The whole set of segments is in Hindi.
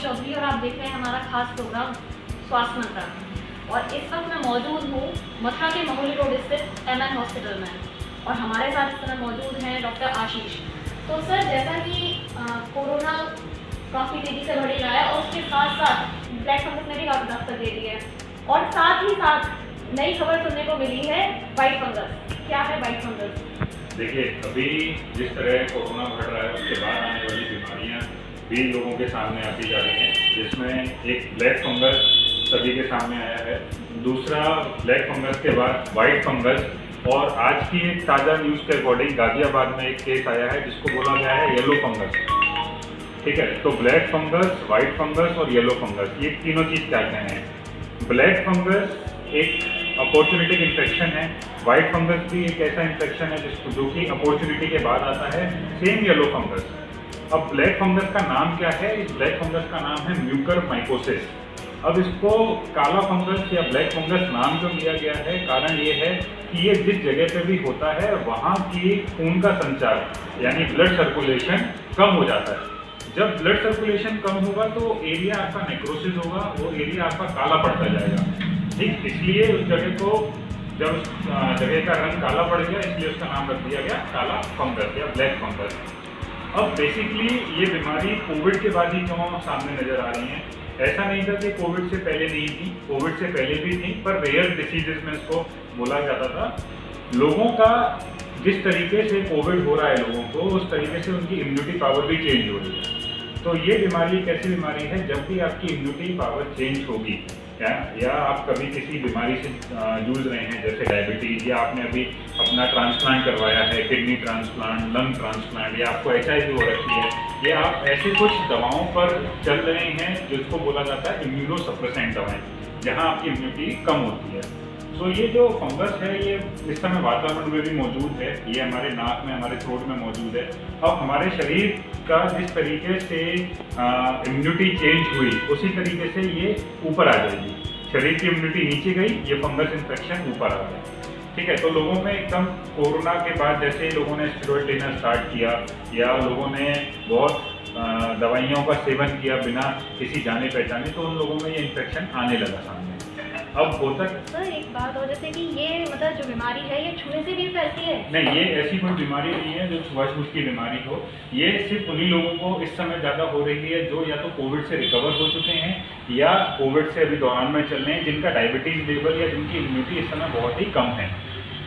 चौधरी और आप देख रहे हैं हमारा खास प्रोग्राम स्वास्थ्य मंत्रालय। और इस वक्त मैं मौजूद हूँ मथुरा के महुली रोड स्थित एमएन हॉस्पिटल में, और हमारे साथ इस समय मौजूद हैं डॉक्टर आशीष। तो सर, जैसा कि कोरोना काफ़ी तेज़ी से बढ़ रहा है और उसके साथ साथ ब्लैक फंगस ने भी काफ़ी दस्तक दे दी है, और साथ ही साथ नई खबर सुनने को मिली है वाइट फंगस। क्या है वाइट फंगस? देखिए, अभी जिस तरह कोरोना बढ़ रहा है उसके बाद आने वाली बीमारियां भी लोगों के सामने आती जा रही हैं, जिसमें एक ब्लैक फंगस सभी के सामने आया है, दूसरा ब्लैक फंगस के बाद वाइट फंगस, और आज की एक ताज़ा न्यूज़ के अकॉर्डिंग गाजियाबाद में एक केस आया है जिसको बोला गया है येलो फंगस। ठीक है, तो ब्लैक फंगस, वाइट फंगस और येलो फंगस, ये तीनों चीज़ क्या हैं। ब्लैक फंगस एक अपॉर्चुनिटिक इन्फेक्शन है, वाइट फंगस भी एक ऐसा इन्फेक्शन है जिसको जो कि अपॉर्चुनिटी के बाद आता है, सेम येलो फंगस। अब ब्लैक फंगस का नाम क्या है? इस ब्लैक फंगस का नाम है म्यूकरमाइकोसिस। अब इसको काला फंगस या ब्लैक फंगस नाम क्यों दिया गया है? कारण ये है कि ये जिस जगह पे भी होता है वहाँ की खून का संचार यानी ब्लड सर्कुलेशन कम हो जाता है। जब ब्लड सर्कुलेशन कम होगा तो एरिया आपका नेक्रोसिस होगा, वो एरिया आपका काला पड़ता जाएगा। ठीक, इसलिए उस जगह को, जब उस जगह का रंग काला पड़ गया, इसलिए उसका नाम रख दिया गया काला फंगस या ब्लैक फंगस। अब बेसिकली ये बीमारी कोविड के बाद ही क्यों सामने नजर आ रही है? ऐसा नहीं था कि कोविड से पहले नहीं थी, कोविड से पहले भी थी, पर रेयर डिसीजेस में इसको बोला जाता था। लोगों का जिस तरीके से कोविड हो रहा है लोगों को, उस तरीके से उनकी इम्यूनिटी पावर भी चेंज हो रही है। तो ये बीमारी एक ऐसी बीमारी है, जब भी आपकी इम्यूनिटी पावर चेंज होगी या आप कभी किसी बीमारी से जूझ रहे हैं, जैसे डायबिटीज, या आपने अभी अपना ट्रांसप्लांट करवाया है, किडनी ट्रांसप्लांट, लंग ट्रांसप्लांट, या आपको HIV हो रखी है, या आप ऐसे कुछ दवाओं पर चल रहे हैं जिसको बोला जाता है इम्यूनो सप्रेसेंट दवाएं, जहां आपकी इम्यूनिटी कम होती है। तो ये जो फंगस है ये इस समय वातावरण में भी मौजूद है, ये हमारे नाक में, हमारे थ्रोट में मौजूद है। अब हमारे शरीर का जिस तरीके से इम्यूनिटी चेंज हुई, उसी तरीके से ये ऊपर आ जाएगी। शरीर की इम्यूनिटी नीचे गई, ये फंगस इन्फेक्शन ऊपर आ गया। ठीक है, तो लोगों में एकदम कोरोना के बाद जैसे लोगों ने स्टेरॉइड लेना स्टार्ट किया, या लोगों ने बहुत दवाइयों का सेवन किया बिना किसी जाने पहचाने, तो उन लोगों में ये इन्फेक्शन आने लगा सामने। अब होता सर, एक बात और, जैसे कि ये मतलब जो बीमारी है ये छूने से भी फैलती है? नहीं, ये ऐसी कोई बीमारी नहीं है जो छुआछूत की बीमारी हो। ये सिर्फ उन्हीं लोगों को इस समय ज़्यादा हो रही है जो या तो कोविड से रिकवर हो चुके हैं, या कोविड से अभी दौरान में चल रहे हैं, जिनका डायबिटीज़ लेवल या जिनकी इम्यूनिटी इस समय बहुत ही कम है।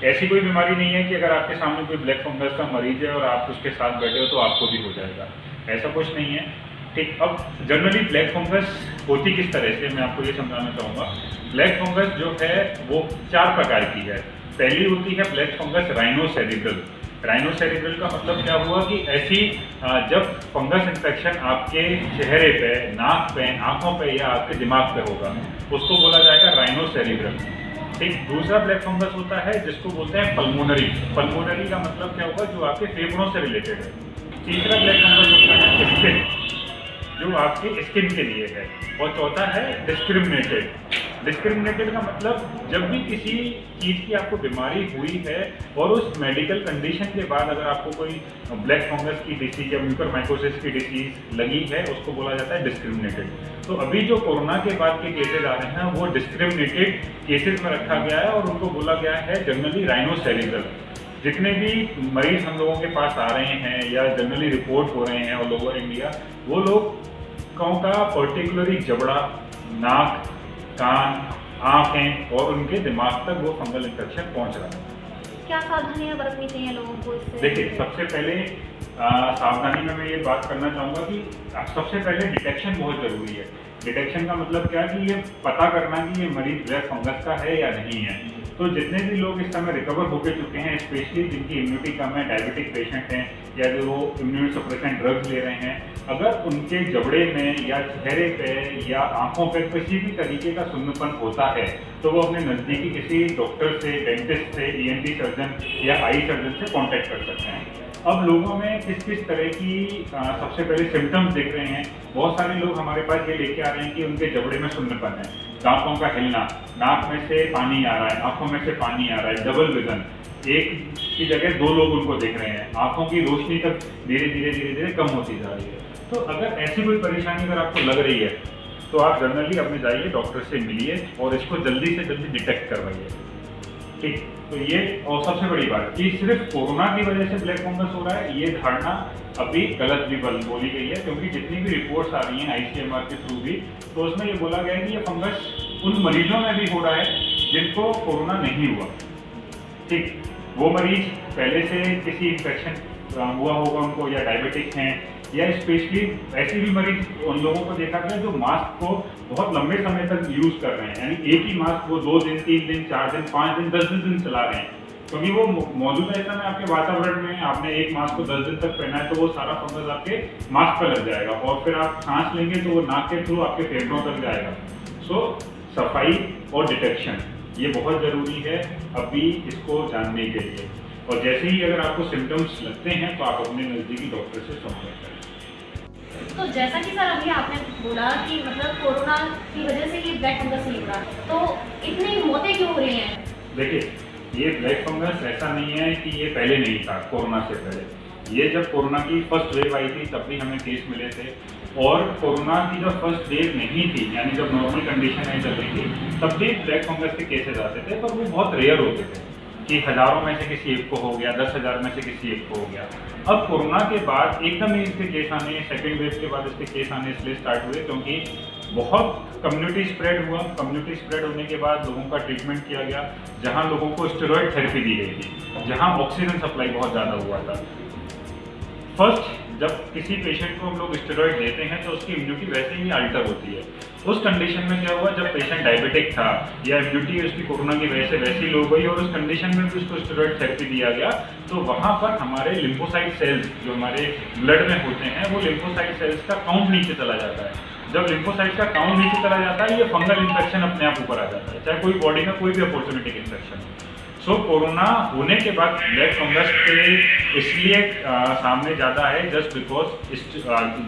ऐसी कोई बीमारी नहीं है कि अगर आपके सामने कोई ब्लैक फंगस का मरीज है और आप उसके साथ बैठे हो तो आपको भी हो जाएगा, ऐसा कुछ नहीं है। ठीक, अब जनरली ब्लैक फंगस होती किस तरह से, मैं आपको ये समझाना चाहूँगा। ब्लैक फंगस जो है वो 4 प्रकार की है। पहली होती है ब्लैक फंगस राइनोसेरिब्रल। राइनोसेरिब्रल का मतलब क्या हुआ कि ऐसी जब फंगस इन्फेक्शन आपके चेहरे पे, नाक पे, आंखों पे या आपके दिमाग पे होगा, उसको बोला जाएगा राइनोसेरिब्रल। ठीक, दूसरा ब्लैक फंगस होता है जिसको बोलते हैं पल्मोनरी। पल्मोनरी का मतलब क्या होगा? जो आपके फेफड़ों से रिलेटेड है। तीसरा ब्लैक फंगस होता है स्किन, जो आपके स्किन के लिए है। और चौथा है डिस्क्रिमिनेटेड। डिस्क्रिमिनेटेड का मतलब जब भी किसी चीज़ की आपको बीमारी हुई है और उस मेडिकल कंडीशन के बाद अगर आपको कोई ब्लैक फंगस की डिसीज या म्यूकरमाइकोसिस की डिसीज लगी है, उसको बोला जाता है डिस्क्रिमिनेटेड। तो अभी जो कोरोना के बाद के केसेज आ रहे हैं वो डिस्क्रिमिनेटेड केसेज में रखा गया है, और उनको बोला गया है जनरली राइनोसेरिब्रल। जितने भी मरीज हम लोगों के पास आ रहे हैं या जनरली रिपोर्ट हो रहे हैं ऑल ओवर इंडिया, वो लोगों का पर्टिकुलरली जबड़ा, नाक, कान, आँखें और उनके दिमाग तक वो फंगल इन्फेक्शन पहुंच रहा है। क्या सावधानियां बरतनी चाहिए लोगों को इससे? देखिए, सबसे पहले सावधानी में मैं ये बात करना चाहूँगा कि सबसे पहले डिटेक्शन बहुत ज़रूरी है। डिटेक्शन का मतलब क्या है कि ये पता करना कि ये मरीज ब्लैक फंगस का है या नहीं है। तो जितने भी लोग इस समय रिकवर होकर चुके हैं, स्पेशली जिनकी इम्यूनिटी कम है, डायबिटिक पेशेंट हैं, या जो इम्यूनो सप्रेसेंट ड्रग्स ले रहे हैं, अगर उनके जबड़े में या चेहरे पे या आंखों पे किसी भी तरीके का सुन्नपन होता है, तो वो अपने नज़दीकी किसी डॉक्टर से, डेंटिस्ट से, ENT सर्जन या आई सर्जन से कांटेक्ट कर सकते हैं। अब लोगों में किस किस तरह की सबसे पहले सिम्टम्स दिख रहे हैं। बहुत सारे लोग हमारे पास ये लेके आ रहे हैं कि उनके जबड़े में सुन्नपन है। दांतों का हिलना, नाक में से पानी आ रहा है, आंखों में से पानी आ रहा है, डबल विजन, एक की जगह 2 लोग उनको देख रहे हैं, आंखों की रोशनी तक धीरे धीरे कम होती जा रही है। तो अगर ऐसी कोई परेशानी अगर आपको लग रही है तो आप जनरली अपने जाइए, डॉक्टर से मिलिए और इसको जल्दी से जल्दी डिटेक्ट करवाइए। ठीक, तो ये और सबसे बड़ी बात कि सिर्फ कोरोना की वजह से ब्लैक फंगस हो रहा है, ये धारणा अभी गलत भी बोली गई है, क्योंकि जितनी भी रिपोर्ट्स आ रही हैं ICMR के थ्रू भी, तो उसमें ये बोला गया है कि ये फंगस उन मरीजों में भी हो रहा है जिनको कोरोना नहीं हुआ। ठीक, वो मरीज पहले से किसी इन्फेक्शन हुआ होगा उनको, या डायबिटिक हैं, या स्पेशली ऐसे भी मरीज उन लोगों को देखा गया जो मास्क को बहुत लंबे समय तक यूज कर रहे हैं, यानी एक ही मास्क वो 2 दिन, 3 दिन, 4 दिन, 5 दिन, 10 दिन चला रहे हैं, क्योंकि वो मौजूदा समय आपके वातावरण में आपने एक मास्क को 10 दिन तक पहना है तो वो सारा फंगस आपके मास्क पर लग जाएगा और फिर आप सांस लेंगे तो वो नाक के थ्रू आपके फेफड़ों तक जाएगा। सो सफाई और डिटेक्शन ये बहुत ज़रूरी है अभी इसको जानने के लिए, और जैसे ही अगर आपको सिम्टम्स लगते हैं तो आप अपने नज़दीकी डॉक्टर से संपर्क करें। तो जैसा कि सर अभी आपने बोला कि मतलब कोरोना की वजह से ये ब्लैक फंगस नहीं हो रहा, तो इतनी मौतें क्यों हो रही हैं? देखिए, ये ब्लैक फंगस ऐसा नहीं है कि ये पहले नहीं था, कोरोना से पहले। ये जब कोरोना की फर्स्ट वेव आई थी तब भी हमें केस मिले थे, और कोरोना की जब फर्स्ट वेव नहीं थी, यानी जब नॉर्मल कंडीशन चल रही थी, तब भी ब्लैक फंगस के केसेस आते थे, पर वो बहुत रेयर होते थे कि हज़ारों में से किसी एक को हो गया, 10,000 में से किसी एक को हो गया। अब कोरोना के बाद एकदम ही इसके केस आने, सेकेंड वेव के बाद इसके केस आने इसलिए स्टार्ट हुए क्योंकि बहुत कम्युनिटी स्प्रेड हुआ। कम्युनिटी स्प्रेड होने के बाद लोगों का ट्रीटमेंट किया गया, जहां लोगों को स्टेरॉइड थेरेपी दी गई थी, जहां ऑक्सीजन सप्लाई बहुत ज़्यादा हुआ था। फर्स्ट जब किसी पेशेंट को हम लोग स्टेरॉइड देते हैं तो उसकी इम्यूनिटी वैसे ही अल्टर होती है। उस कंडीशन में क्या हुआ, जब पेशेंट डायबिटिक था या इम्यूनिटी उसकी कोरोना की वजह से वैसी लो गई और उस कंडीशन में भी उसको स्टेरॉइड थेरेपी दिया गया, तो वहाँ पर हमारे लिम्फोसाइट सेल्स जो हमारे ब्लड में होते हैं वो लिम्फोसाइट सेल्स का काउंट नीचे चला जाता है। जब लिम्फोसाइट का काउंट नीचे चला जाता है, ये फंगल इन्फेक्शन अपने आप ऊपर आ जाता है, चाहे कोई बॉडी में कोई भी अपॉर्चुनिटी इन्फेक्शन हो। सो कोरोना होने के बाद ब्लैक फंगस के इसलिए सामने ज़्यादा है जस्ट बिकॉज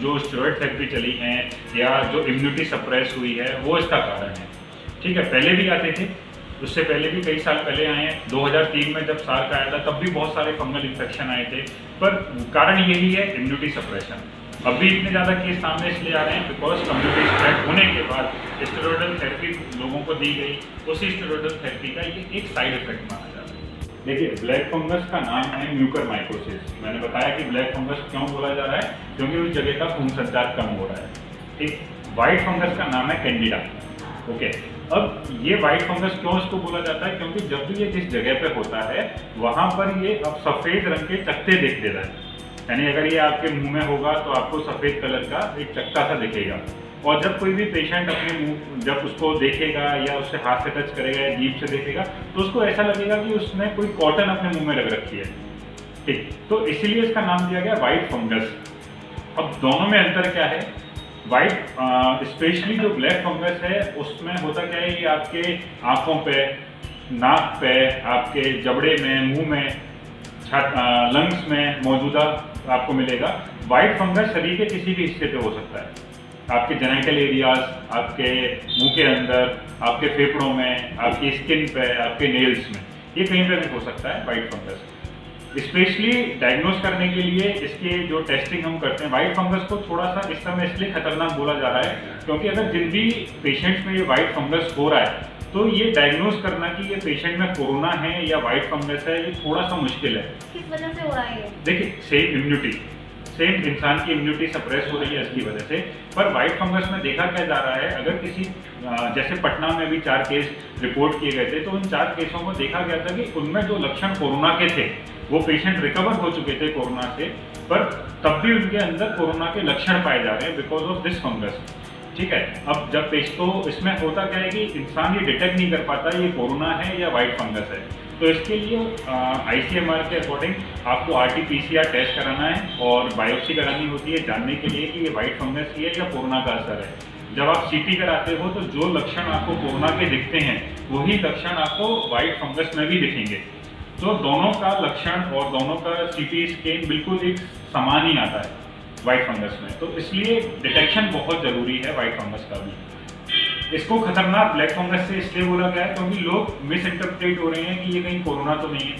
जो स्टेरॉइड थेरेपी चली हैं या जो इम्यूनिटी सप्रेस हुई है वो इसका कारण है। ठीक है, पहले भी आते थे, उससे पहले भी कई साल पहले आए हैं। 2003 में जब सार्स आया था तब भी बहुत सारे फंगल इन्फेक्शन आए थे, पर कारण यही है इम्यूनिटी सप्रेशन। अभी इतने ज़्यादा केस सामने इसलिए आ रहे हैं बिकॉज कम्युनिटी स्प्रेड होने के बाद स्टेरॉइडल थेरेपी लोगों को दी गई, उसी स्टेरॉइडल थेरेपी का ये एक साइड इफेक्ट माना जाता है। देखिए, ब्लैक फंगस का नाम है म्यूकरमाइकोसिस। मैंने बताया कि ब्लैक फंगस क्यों बोला जा रहा है, क्योंकि उस जगह का खून संचार कम हो रहा है। ठीक, वाइट फंगस का नाम है कैंडिडा। ओके, अब ये वाइट फंगस क्यों इसको बोला जाता है, क्योंकि जब भी ये जिस जगह पे होता है वहाँ पर ये अब सफ़ेद रंग के चकत्ते दिख देता है, यानी अगर ये आपके मुंह में होगा तो आपको सफ़ेद कलर का एक चक्का सा दिखेगा। और जब कोई भी पेशेंट अपने मुंह जब उसको देखेगा या उससे हाथ से टच करेगा या जीभ से देखेगा तो उसको ऐसा लगेगा कि उसने कोई कॉटन अपने मुंह में लग रखी है। ठीक, तो इसीलिए इसका नाम दिया गया वाइट फंगस। अब दोनों में अंतर क्या है? वाइट स्पेशली जो ब्लैक फंगस है उसमें होता क्या है कि आपके आँखों पे, नाक पे, आपके जबड़े में, मुँह में, लंग्स में मौजूदा आपको मिलेगा। वाइट फंगस शरीर के किसी भी हिस्से पे हो सकता है, आपके जेनिटल एरियाज, आपके मुंह के अंदर, आपके फेफड़ों में, आपकी स्किन पे, आपके नेल्स में, ये कहीं पे भी हो सकता है वाइट फंगस। स्पेशली डायग्नोस करने के लिए इसके जो टेस्टिंग हम करते हैं, वाइट फंगस को थोड़ा सा इस समय इसलिए खतरनाक बोला जा रहा है क्योंकि अगर जिन भी पेशेंट्स में ये वाइट फंगस हो रहा है तो ये डायग्नोस करना कि ये पेशेंट में कोरोना है या वाइट फंगस है, ये थोड़ा सा मुश्किल है। किस वजह से हो रहा है? देखिए, सेम इम्यूनिटी, सेम इंसान की इम्यूनिटी सप्रेस हो रही है इसकी वजह से। पर वाइट फंगस में देखा क्या जा रहा है, अगर किसी जैसे पटना में भी 4 केस रिपोर्ट किए गए थे तो उन 4 केसों को देखा गया था कि उनमें जो लक्षण कोरोना के थे वो पेशेंट रिकवर हो चुके थे कोरोना से, पर तब भी उनके अंदर कोरोना के लक्षण पाए जा रहे हैं बिकॉज ऑफ दिस फंगस। ठीक है, अब जब तो इसमें होता क्या है कि इंसान ये डिटेक्ट नहीं कर पाता ये कोरोना है या वाइट फंगस है, तो इसके लिए ICMR के अकॉर्डिंग आपको RT-PCR टेस्ट कराना है और बायोप्सी करानी होती है जानने के लिए कि ये वाइट फंगस ही है या कोरोना का असर है। जब आप CT कराते हो तो जो लक्षण आपको कोरोना के दिखते हैं वही लक्षण आपको वाइट फंगस में भी दिखेंगे। तो दोनों का लक्षण और दोनों का CT स्कैन बिल्कुल एक समान ही आता है वाइट फंगस में, तो इसलिए डिटेक्शन बहुत ज़रूरी है वाइट फंगस का भी। इसको खतरनाक ब्लैक फंगस से इसलिए बोला गया है क्योंकि लोग मिस इंटरप्रेट हो रहे हैं कि ये कहीं कोरोना तो नहीं है।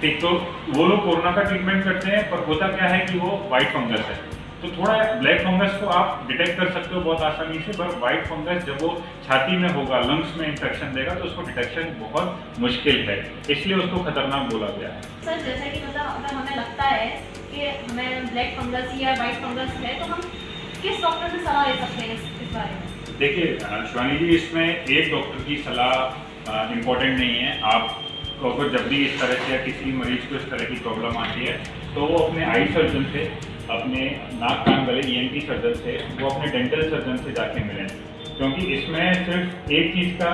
ठीक, तो वो लोग कोरोना का ट्रीटमेंट करते हैं, पर होता क्या है कि वो वाइट फंगस है। तो थोड़ा ब्लैक फंगस को आप डिटेक्ट कर सकते हो बहुत आसानी से, पर वाइट फंगस जब वो छाती में होगा, लंग्स में इंफेक्शन देगा, तो उसको डिटेक्शन बहुत मुश्किल है, इसलिए उसको खतरनाक बोला गया है। सर जैसे कि मतलब अगर हमें लगता है कि हमें ब्लैक फंगस या वाइट फंगस है तो हम किस डॉक्टर से सलाह ले सकते हैं इस बारे में? देखिए शिवानी जी, इसमें एक डॉक्टर की सलाह इम्पोर्टेंट नहीं है। आपको अगर जब भी इस तरह से या किसी मरीज को इस तरह की प्रॉब्लम आती है तो वो अपने आई सर्जन से, अपने नाक कान गले ENT सर्जन से, वो अपने डेंटल सर्जन से जाके मिलें, क्योंकि इसमें सिर्फ एक चीज़ का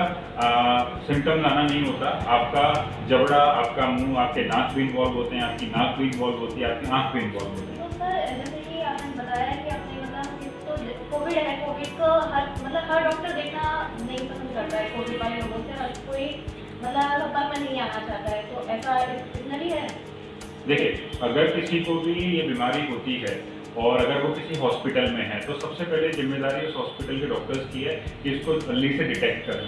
सिम्टम लाना नहीं होता। आपका जबड़ा, आपका मुंह, आपके नाक भी इन्वॉल्व होते हैं, आपकी नाक भी इन्वॉल्व होती है, आपकी आँख भी इन्वॉल्व होती है। तो सर जैसे कि आपने बताया कि आपने मतलब तो कोविड है, कोविड को हर डॉक्टर देखना नहीं पसंद करता है। कोविड वाले लोगों से हर कोई मतलब संपर्क में नहीं आना चाहता है, तो ऐसा इतना भी है? देखिए, अगर किसी को भी ये बीमारी होती है और अगर वो किसी हॉस्पिटल में है तो सबसे पहले जिम्मेदारी उस हॉस्पिटल के डॉक्टर्स की है कि इसको जल्दी से डिटेक्ट करें।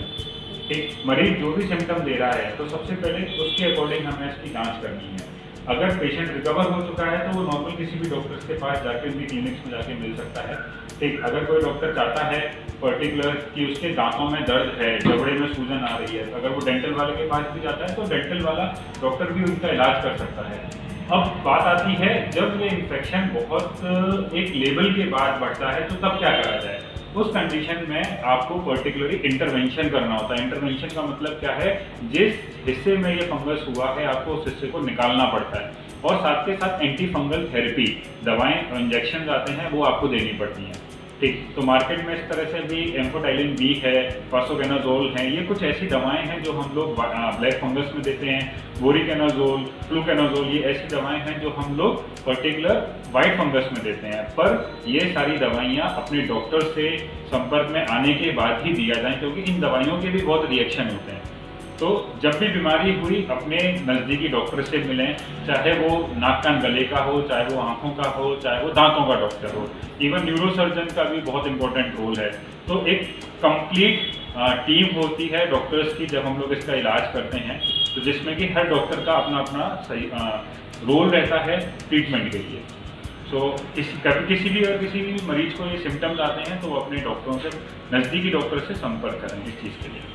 ठीक, मरीज जो भी सिम्टम दे रहा है तो सबसे पहले उसके अकॉर्डिंग हमें इसकी जांच करनी है। अगर पेशेंट रिकवर हो चुका है तो वो नॉर्मल किसी भी डॉक्टर के पास जाके उनकी क्लिनिक्स में जाके मिल सकता है। ठीक, अगर कोई डॉक्टर चाहता है पर्टिकुलर कि उसके दांतों में दर्द है, जबड़े में सूजन आ रही है, तो अगर वो डेंटल वाले के पास भी जाता है तो डेंटल वाला डॉक्टर भी उनका इलाज कर सकता है। अब बात आती है जब ये इन्फेक्शन बहुत एक लेवल के बाद बढ़ता है तो तब क्या करा जाए। उस कंडीशन में आपको पर्टिकुलरली इंटरवेंशन करना होता है। इंटरवेंशन का मतलब क्या है, जिस हिस्से में ये फंगस हुआ है आपको उस हिस्से को निकालना पड़ता है, और साथ के साथ एंटी फंगल थेरेपी, दवाएं और इंजेक्शन आते हैं वो आपको देनी पड़ती हैं। ठीक, तो मार्केट में इस तरह से भी एम्फोटाइलिन बी है, फासोकेनाजोल है, ये कुछ ऐसी दवाएं हैं जो हम लोग ब्लैक फंगस में देते हैं। वोरिकेनाजोल, फ्लूकेनाजोल, ये ऐसी दवाएं हैं जो हम लोग पर्टिकुलर वाइट फंगस में देते हैं। पर ये सारी दवाइयाँ अपने डॉक्टर से संपर्क में आने के बाद ही दिया जाए, क्योंकि इन दवाइयों के भी बहुत रिएक्शन होते हैं। तो जब भी बीमारी हुई अपने नज़दीकी डॉक्टर से मिलें, चाहे वो नाक कान गले का हो, चाहे वो आँखों का हो, चाहे वो दांतों का डॉक्टर हो। इवन न्यूरोसर्जन का भी बहुत इंपॉर्टेंट रोल है। तो एक कंप्लीट टीम होती है डॉक्टर्स की जब हम लोग इसका इलाज करते हैं, तो जिसमें कि हर डॉक्टर का अपना अपना सही रोल रहता है ट्रीटमेंट के लिए। सो किसी भी मरीज को ये सिम्टम्स आते हैं तो वो अपने डॉक्टरों से, नज़दीकी डॉक्टर से संपर्क करें इस चीज़ के लिए।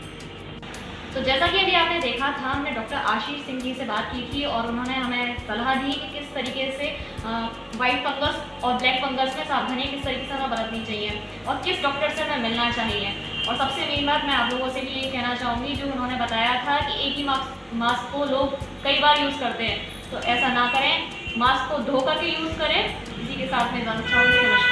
तो जैसा कि अभी आपने देखा था, हमने डॉक्टर आशीष सिंह जी से बात की थी और उन्होंने हमें सलाह दी कि किस तरीके से वाइट फंगस और ब्लैक फंगस में सावधानी किस तरीके से हमें बरतनी चाहिए और किस डॉक्टर से हमें मिलना चाहिए। और सबसे मेन बात मैं आप लोगों से भी ये कहना चाहूँगी, जो उन्होंने बताया था कि एक ही मास्क को लोग कई बार यूज़ करते हैं, तो ऐसा ना करें, मास्क को धो करके यूज़ करें। इसी के साथ में जानना चाहूँगी। नमस्कार।